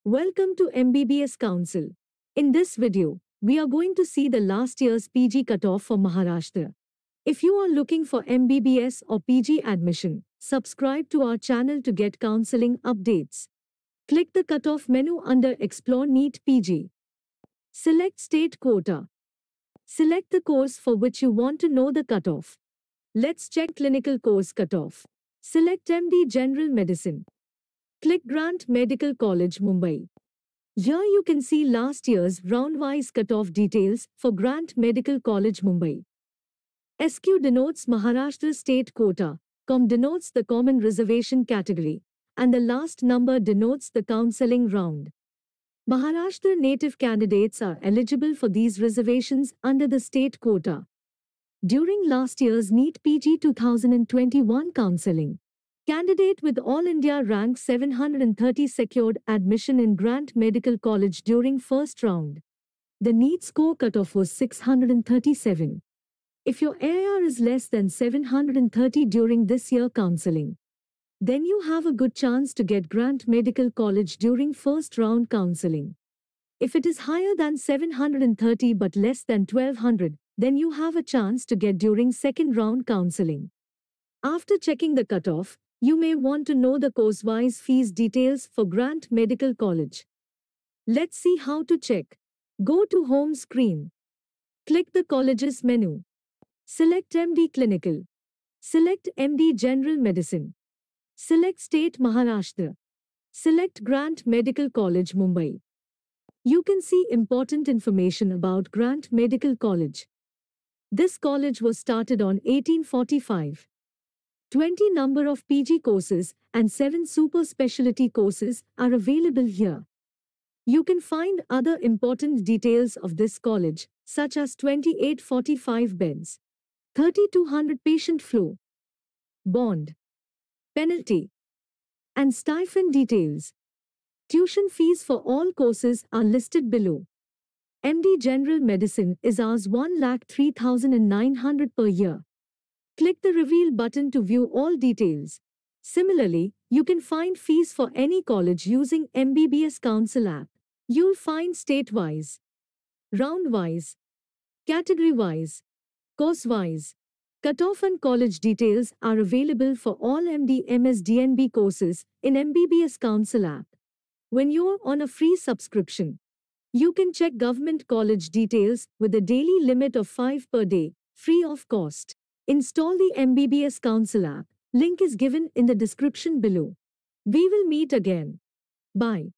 Welcome to MBBS Council. In this video, we are going to see the last year's PG cutoff for Maharashtra. If you are looking for MBBS or PG admission, subscribe to our channel to get counseling updates. Click the cutoff menu under Explore NEET PG. Select State Quota. Select the course for which you want to know the cutoff. Let's check Clinical Course Cutoff. Select MD General Medicine. Click Grant Medical College Mumbai. Here you can see last year's round-wise cutoff details for Grant Medical College Mumbai. SQ denotes Maharashtra State Quota, COM denotes the Common Reservation category, and the last number denotes the counseling round. Maharashtra native candidates are eligible for these reservations under the state quota. During last year's NEET PG 2021 counseling, candidate with All India rank 730 secured admission in Grant Medical College during first round. The NEET score cutoff was 637. If your AIR is less than 730 during this year counseling, then you have a good chance to get Grant Medical College during first round counseling. If it is higher than 730 but less than 1200, then you have a chance to get during second round counseling. After checking the cutoff, you may want to know the course-wise fees details for Grant Medical College. Let's see how to check. Go to Home screen. Click the Colleges menu. Select MD Clinical. Select MD General Medicine. Select State Maharashtra. Select Grant Medical College Mumbai. You can see important information about Grant Medical College. This college was started on 1845. 20 number of PG courses and 7 super specialty courses are available here. You can find other important details of this college, such as 2845 beds, 3200 patient flow, bond, penalty, and stipend details. Tuition fees for all courses are listed below. MD General Medicine is ours 1,03,900 per year. Click the Reveal button to view all details. Similarly, you can find fees for any college using MBBS Council app. You'll find state-wise, round-wise, category-wise, course-wise. Cutoff and college details are available for all MD MS DNB courses in MBBS Council app. When you're on a free subscription, you can check government college details with a daily limit of 5 per day, free of cost. Install the MBBS Council app. Link is given in the description below. We will meet again. Bye.